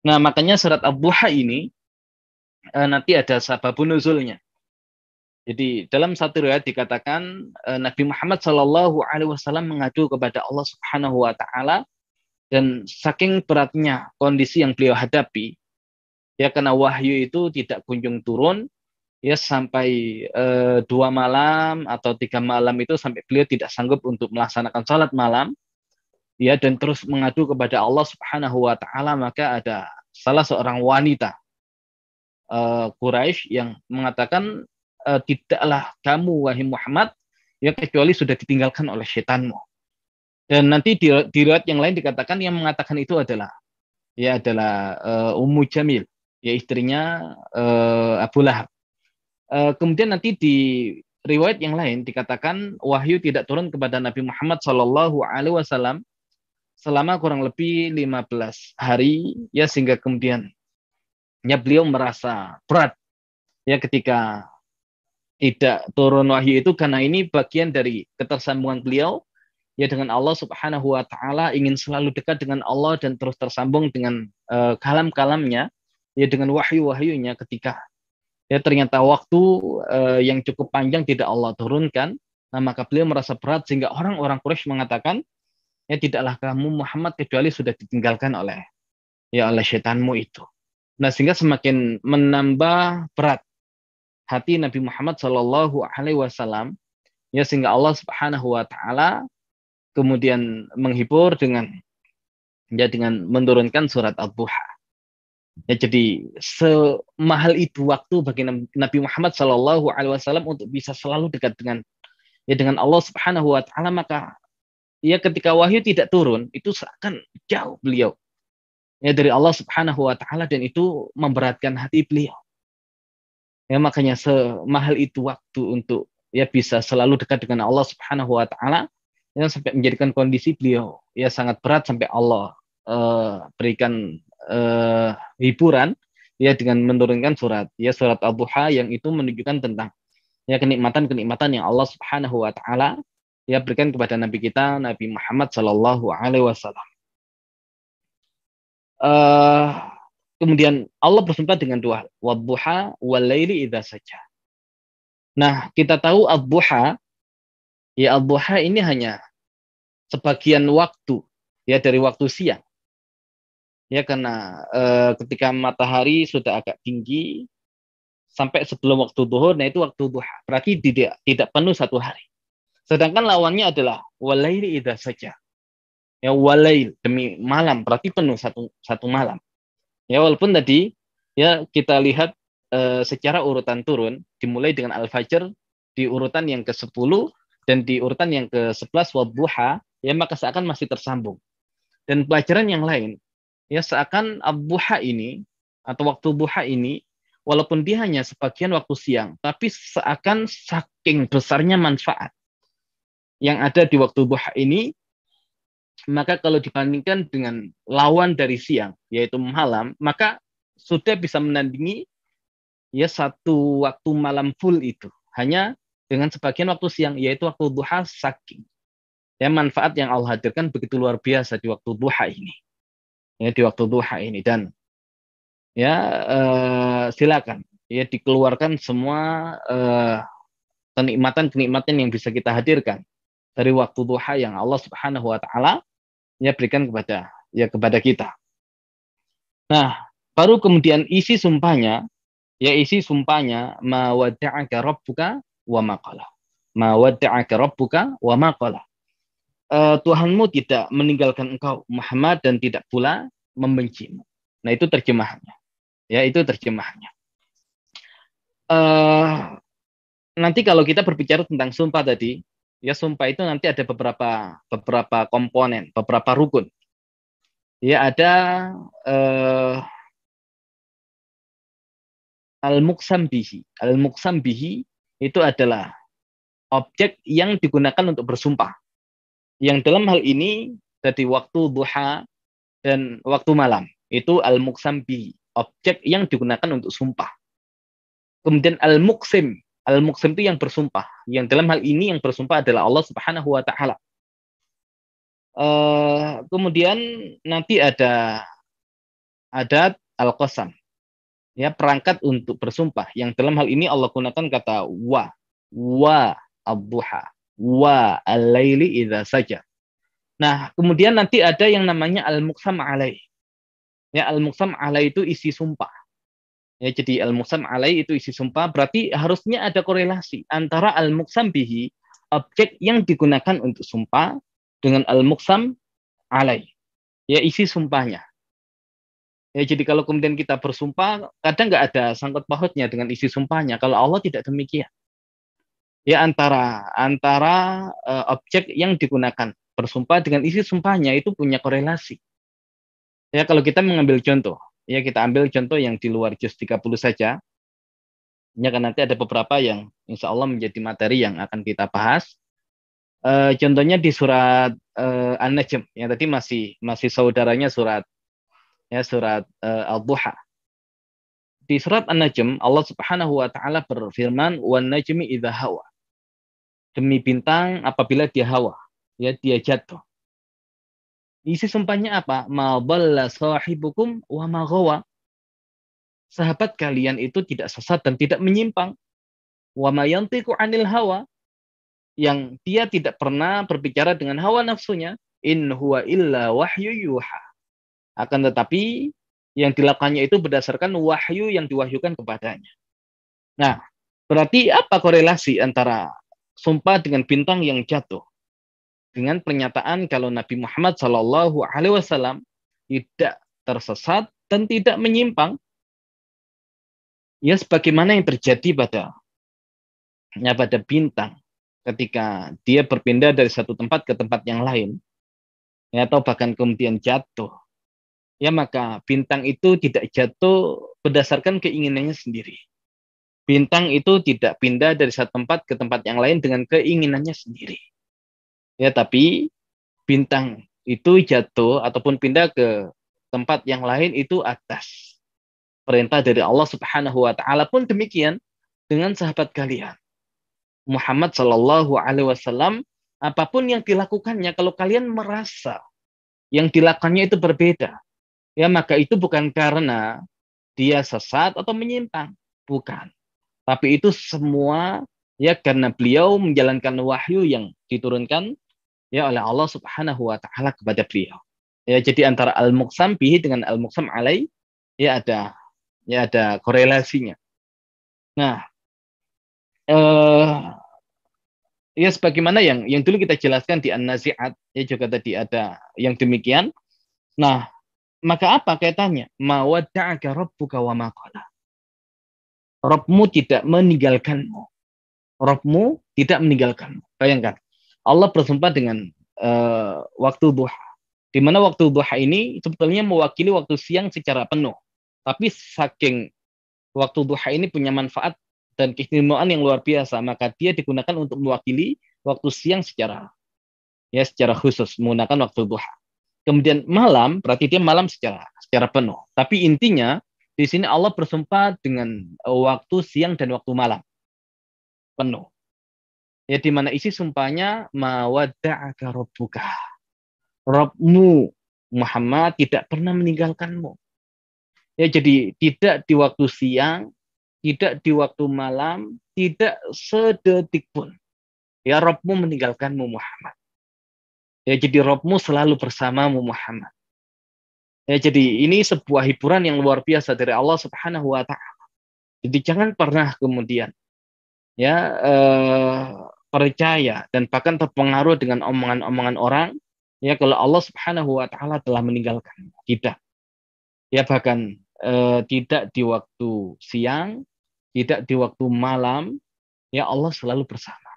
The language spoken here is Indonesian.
Nah, makanya surat Ad-Duha ini nanti ada sababun nuzulnya. Jadi dalam satu riwayat dikatakan Nabi Muhammad Shallallahu Alaihi Wasallam mengadu kepada Allah Subhanahu Wa Taala dan saking beratnya kondisi yang beliau hadapi, ya karena wahyu itu tidak kunjung turun, ya sampai 2 malam atau 3 malam itu sampai beliau tidak sanggup untuk melaksanakan sholat malam, ya dan terus mengadu kepada Allah Subhanahu Wa Taala, maka ada salah seorang wanita Quraisy yang mengatakan tidaklah kamu wahai Muhammad ya kecuali sudah ditinggalkan oleh setanmu. Dan nanti di riwayat yang lain dikatakan yang mengatakan itu adalah Ummu Jamil, ya istrinya Abu Lahab. Kemudian nanti di riwayat yang lain dikatakan wahyu tidak turun kepada Nabi Muhammad Shallallahu Alaihi Wasallam selama kurang lebih 15 hari, ya sehingga kemudian ya beliau merasa berat ya ketika tidak turun wahyu itu, karena ini bagian dari ketersambungan beliau ya dengan Allah Subhanahu Wa Taala, ingin selalu dekat dengan Allah dan terus tersambung dengan kalam-kalamnya ya dengan wahyu-wahyunya. Ketika ya ternyata waktu yang cukup panjang tidak Allah turunkan, nah maka beliau merasa berat sehingga orang-orang Quraisy mengatakan ya tidaklah kamu Muhammad kecuali sudah ditinggalkan oleh setanmu itu. Nah sehingga semakin menambah berat hati Nabi Muhammad Shallallahu Alaihi Wasallam, ya sehingga Allah Subhanahu Wa Taala kemudian menghibur dengan menurunkan surat Ad-Duha. Ya, jadi semahal itu waktu bagi Nabi Muhammad Shallallahu Alaihi Wasallam untuk bisa selalu dekat dengan Allah Subhanahu Wa Taala, maka ya ketika wahyu tidak turun itu seakan jauh beliau ya dari Allah Subhanahu Wa Taala, dan itu memberatkan hati beliau. Ya makanya semahal itu waktu untuk ya bisa selalu dekat dengan Allah Subhanahu Wa Taala, yang sampai menjadikan kondisi beliau ya sangat berat sampai Allah berikan hiburan ya dengan menurunkan surat Ad-Duha yang itu menunjukkan tentang ya kenikmatan-kenikmatan yang Allah Subhanahu Wa Taala ya berikan kepada Nabi kita Nabi Muhammad Shallallahu Alaihi Wasallam. Kemudian Allah bersumpah dengan dua, wadduha walaili idza saja. Nah, kita tahu ad-duha, ya ad-duha ini hanya sebagian waktu ya dari waktu siang. Ya karena ketika matahari sudah agak tinggi sampai sebelum waktu zuhur, nah itu waktu duha. Berarti tidak penuh satu hari. Sedangkan lawannya adalah walaili idza saja. Ya walail demi malam, berarti penuh satu malam. Ya walaupun tadi ya kita lihat secara urutan turun, dimulai dengan Al-Fajr di urutan yang ke-10 dan di urutan yang ke-11 wadduha, ya maka seakan masih tersambung. Dan pelajaran yang lain, ya seakan ad-duha ini atau waktu duha ini walaupun dia hanya sebagian waktu siang, tapi seakan saking besarnya manfaat yang ada di waktu duha ini, maka kalau dibandingkan dengan lawan dari siang, yaitu malam, maka sudah bisa menandingi ya satu waktu malam full itu. Hanya dengan sebagian waktu siang, yaitu waktu duha, saking ya manfaat yang Allah hadirkan begitu luar biasa di waktu duha ini. Ya di waktu duha ini, dan ya silakan ya dikeluarkan semua kenikmatan-kenikmatan yang bisa kita hadirkan dari waktu duha yang Allah Subhanahu Wa Taala ya berikan kepada kita. Nah, baru kemudian isi sumpahnya ma wadda'aka rabbuka wa ma qala. Ma wadda'aka rabbuka wa ma qala. Tuhanmu tidak meninggalkan engkau Muhammad dan tidak pula membencimu. Nah, itu terjemahannya. Ya, itu terjemahannya. Nanti kalau kita berbicara tentang sumpah tadi, ya sumpah itu nanti ada beberapa komponen, beberapa rukun. Ya ada al-muqsam bihi. Al-muqsam bihi itu adalah objek yang digunakan untuk bersumpah. Yang dalam hal ini dari waktu duha dan waktu malam. Itu al-muqsam bihi, objek yang digunakan untuk sumpah. Kemudian al-muqsim. Al-muqsim itu yang bersumpah. Yang dalam hal ini yang bersumpah adalah Allah Subhanahu Wa Taala. Kemudian nanti ada adat al-qasam. Ya, perangkat untuk bersumpah. Yang dalam hal ini Allah gunakan kata wa ad-duha, wa al-laili idza saja. Nah, kemudian nanti ada yang namanya al-muqsam alaih. Ya, al-muqsam alaih itu isi sumpah. Ya, jadi al-muqsam alaih itu isi sumpah, berarti harusnya ada korelasi antara al-muqsam bihi, objek yang digunakan untuk sumpah, dengan al-muqsam alaih. Ya, isi sumpahnya. Ya, jadi kalau kemudian kita bersumpah, kadang nggak ada sangkut pautnya dengan isi sumpahnya. Kalau Allah tidak demikian. Ya, antara objek yang digunakan bersumpah dengan isi sumpahnya itu punya korelasi. Ya, kalau kita mengambil contoh, ya kita ambil contoh yang di luar juz 30 saja. Ya, kan nanti ada beberapa yang insya Allah menjadi materi yang akan kita bahas. Contohnya di surat An-Najm, yang tadi masih saudaranya surat Al-Duha. Di surat An-Najm, Allah Subhanahu wa taala berfirman, "Wan najmi idza hawa." Demi bintang apabila dia hawa, ya dia jatuh. Isi sumpahnya apa? Ma dhalla sahibukum wa ma ghawa. Sahabat kalian itu tidak sesat dan tidak menyimpang. Wa ma yantiqu 'anil hawa. Yang dia tidak pernah berbicara dengan hawa nafsunya. In huwa illa wahyu yuha. Akan tetapi yang dilakukannya itu berdasarkan wahyu yang diwahyukan kepadanya. Nah, berarti apa korelasi antara sumpah dengan bintang yang jatuh dengan pernyataan kalau Nabi Muhammad Shallallahu Alaihi Wasallam tidak tersesat dan tidak menyimpang? Ya, sebagaimana yang terjadi pada bintang ketika dia berpindah dari satu tempat ke tempat yang lain, ya, atau bahkan kemudian jatuh. Ya, maka bintang itu tidak jatuh berdasarkan keinginannya sendiri. Bintang itu tidak pindah dari satu tempat ke tempat yang lain dengan keinginannya sendiri. Ya, tapi bintang itu jatuh ataupun pindah ke tempat yang lain itu atas perintah dari Allah Subhanahu wa taala. Pun demikian dengan sahabat kalian. Muhammad Shallallahu alaihi wasallam, apapun yang dilakukannya, kalau kalian merasa yang dilakukannya itu berbeda, ya maka itu bukan karena dia sesat atau menyimpang, bukan. Tapi itu semua ya karena beliau menjalankan wahyu yang diturunkan ya oleh Allah Subhanahu wa taala kepada beliau. Ya, jadi antara al-muqsam bihi dengan al-muqsam alaih ya ada korelasinya. Nah, ya sebagaimana yang dulu kita jelaskan di An-Nazi'at, ya juga tadi ada yang demikian. Nah, maka apa kaitannya? Ma wadda'aka rabbuka wa ma qala. Rabbmu tidak meninggalkanmu. Rabbmu tidak meninggalkanmu. Bayangkan, Allah bersumpah dengan waktu duha. Di mana waktu duha ini sebetulnya mewakili waktu siang secara penuh. Tapi saking waktu duha ini punya manfaat dan keistimewaan yang luar biasa, maka dia digunakan untuk mewakili waktu siang secara khusus, menggunakan waktu duha. Kemudian malam, berarti dia malam secara penuh. Tapi intinya, di sini Allah bersumpah dengan waktu siang dan waktu malam. Penuh. Ya, di mana isi sumpahnya, ma wadda'aka rabbuka. Rabbmu, Muhammad, tidak pernah meninggalkanmu. Ya, jadi tidak di waktu siang, tidak di waktu malam, tidak sedetik pun. Ya, Rabbmu meninggalkanmu, Muhammad. Ya, jadi Rabbmu selalu bersamamu, Muhammad. Ya, jadi ini sebuah hiburan yang luar biasa dari Allah Subhanahu wa taala. Jadi jangan pernah kemudian ya percaya dan bahkan terpengaruh dengan omongan-omongan orang ya kalau Allah Subhanahu wa taala telah meninggalkan. Tidak. Ya, bahkan tidak di waktu siang, tidak di waktu malam, ya Allah selalu bersama.